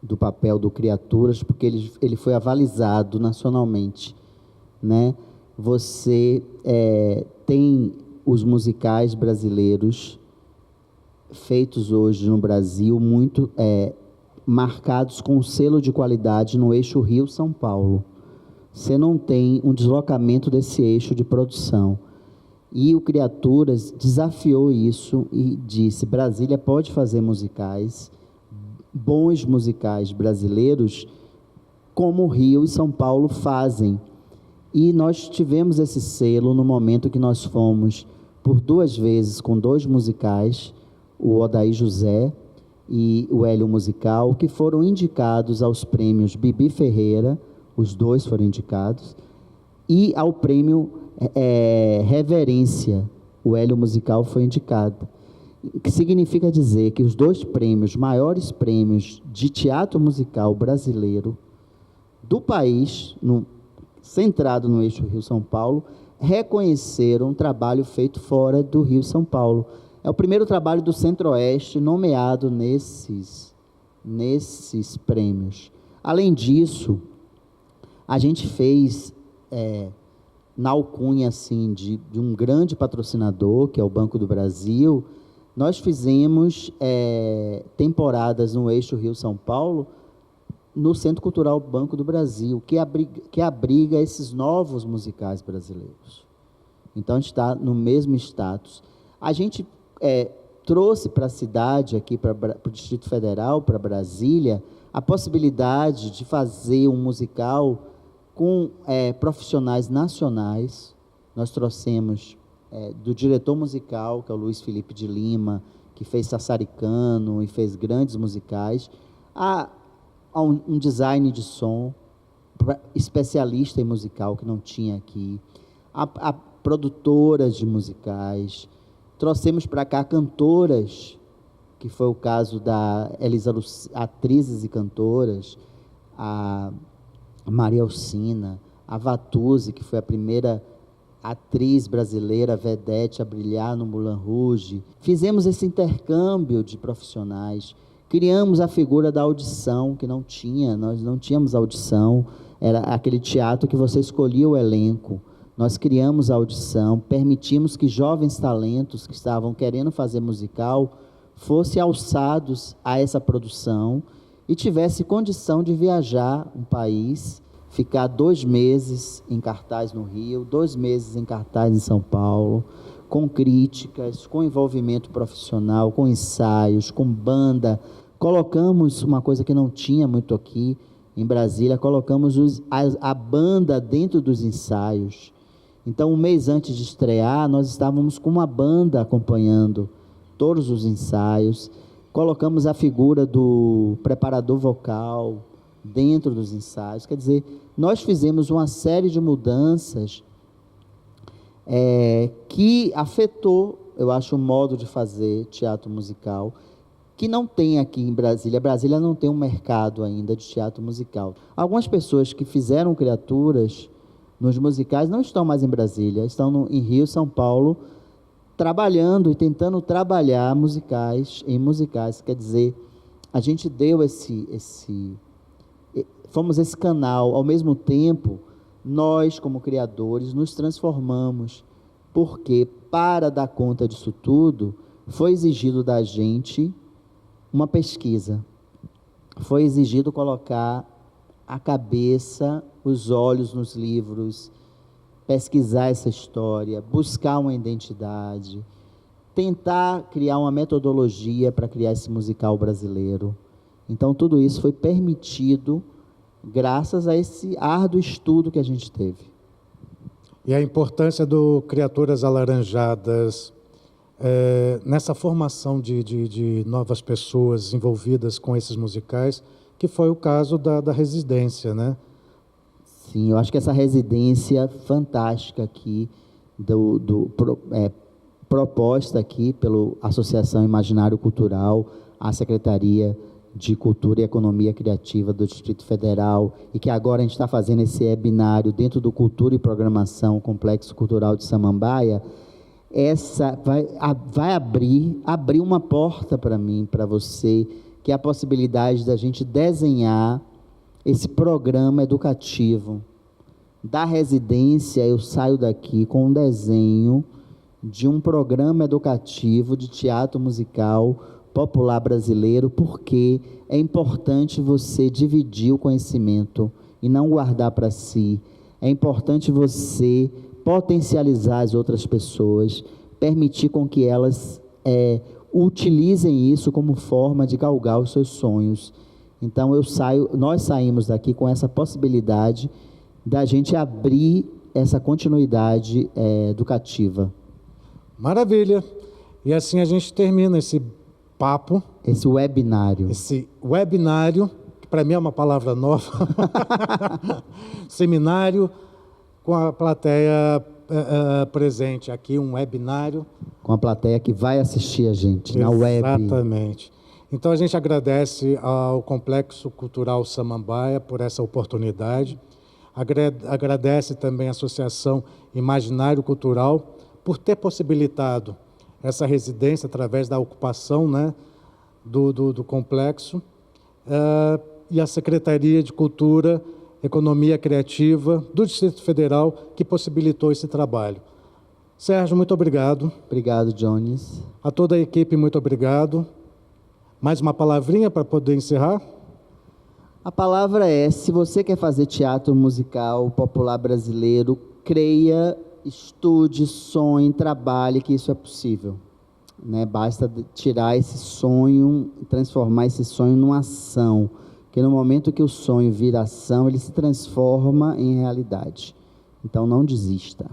do papel do Criaturas, porque ele foi avalizado nacionalmente, né? Você tem os musicais brasileiros feitos hoje no Brasil muito marcados com selo de qualidade no eixo Rio-São Paulo. Você não tem um deslocamento desse eixo de produção. E o Criaturas desafiou isso e disse: Brasília pode fazer musicais, bons musicais brasileiros, como o Rio e São Paulo fazem. E nós tivemos esse selo no momento que nós fomos por 2 vezes com 2 musicais, o Odaí José e o Hélio Musical, que foram indicados aos prêmios Bibi Ferreira, os 2 foram indicados, e ao prêmio Reverência, o Hélio Musical foi indicado. Que significa dizer que os 2 prêmios, maiores prêmios de teatro musical brasileiro do país, centrado no eixo Rio-São Paulo, reconheceram um trabalho feito fora do Rio-São Paulo. É o primeiro trabalho do Centro-Oeste nomeado nesses prêmios. Além disso, a gente fez, na alcunha assim, de um grande patrocinador, que é o Banco do Brasil, nós fizemos temporadas no eixo Rio-São Paulo, no Centro Cultural Banco do Brasil, que abriga esses novos musicais brasileiros. Então, a gente está no mesmo status. A gente trouxe para a cidade, aqui para o Distrito Federal, para Brasília, a possibilidade de fazer um musical com profissionais nacionais, Nós trouxemos do diretor musical, que é o Luiz Felipe de Lima, que fez Sassaricano e fez grandes musicais, a um design de som, especialista em musical, que não tinha aqui, a produtoras de musicais, trouxemos para cá cantoras, que foi o caso da Elisa atrizes e cantoras, a Maria Alcina, a Vatuzzi, que foi a primeira atriz brasileira, vedete, a brilhar no Moulin Rouge. Fizemos esse intercâmbio de profissionais, criamos a figura da audição, que não tinha, nós não tínhamos audição, era aquele teatro que você escolhia o elenco. Nós criamos a audição, permitimos que jovens talentos que estavam querendo fazer musical fossem alçados a essa produção e tivesse condição de viajar um país, ficar 2 meses em cartaz no Rio, 2 meses em cartaz em São Paulo, com críticas, com envolvimento profissional, com ensaios, com banda. Colocamos uma coisa que não tinha muito aqui em Brasília, colocamos a banda dentro dos ensaios. Então, um mês antes de estrear, nós estávamos com uma banda acompanhando todos os ensaios, colocamos a figura do preparador vocal dentro dos ensaios. Quer dizer, nós fizemos uma série de mudanças que afetou, eu acho, o modo de fazer teatro musical, que não tem aqui em Brasília. Brasília não tem um mercado ainda de teatro musical. Algumas pessoas que fizeram criaturas nos musicais não estão mais em Brasília, estão em Rio, São Paulo, trabalhando e tentando trabalhar em musicais. Quer dizer, a gente deu fomos esse canal. Ao mesmo tempo, nós, como criadores, nos transformamos, porque, para dar conta disso tudo, foi exigido da gente uma pesquisa. Foi exigido colocar a cabeça, os olhos nos livros, pesquisar essa história, buscar uma identidade, tentar criar uma metodologia para criar esse musical brasileiro. Então, tudo isso foi permitido graças a esse árduo estudo que a gente teve. E a importância do Criaturas Alaranjadas nessa formação de novas pessoas envolvidas com esses musicais, que foi o caso da residência, né? Sim, eu acho que essa residência fantástica aqui, proposta aqui pela Associação Imaginário Cultural, a Secretaria de Cultura e Economia Criativa do Distrito Federal, e que agora a gente está fazendo esse webinário dentro do Cultura e Programação Complexo Cultural de Samambaia, essa vai abrir uma porta para mim, para você, que é a possibilidade da gente desenhar esse programa educativo. Da residência, eu saio daqui com um desenho de um programa educativo de teatro musical popular brasileiro, porque é importante você dividir o conhecimento e não guardar para si. É importante você potencializar as outras pessoas, permitir com que elas utilizem isso como forma de galgar os seus sonhos. Então, nós saímos daqui com essa possibilidade da gente abrir essa continuidade educativa. Maravilha! E assim a gente termina esse papo. Esse webinário. Esse webinário, que para mim é uma palavra nova. Seminário com a plateia presente aqui, um webinário. Com a plateia que vai assistir a gente na web. Exatamente. Então a gente agradece ao Complexo Cultural Samambaia por essa oportunidade. Agradece também à Associação Imaginário Cultural por ter possibilitado essa residência através da ocupação, né, do complexo, e a Secretaria de Cultura, Economia Criativa do Distrito Federal, que possibilitou esse trabalho. Sérgio, muito obrigado. Obrigado, Jones. A toda a equipe, muito obrigado. Mais uma palavrinha para poder encerrar? A palavra é: se você quer fazer teatro musical popular brasileiro, creia, estude, sonhe, trabalhe, que isso é possível. Né? Basta tirar esse sonho, transformar esse sonho numa ação. Porque no momento que o sonho vira ação, ele se transforma em realidade. Então, não desista.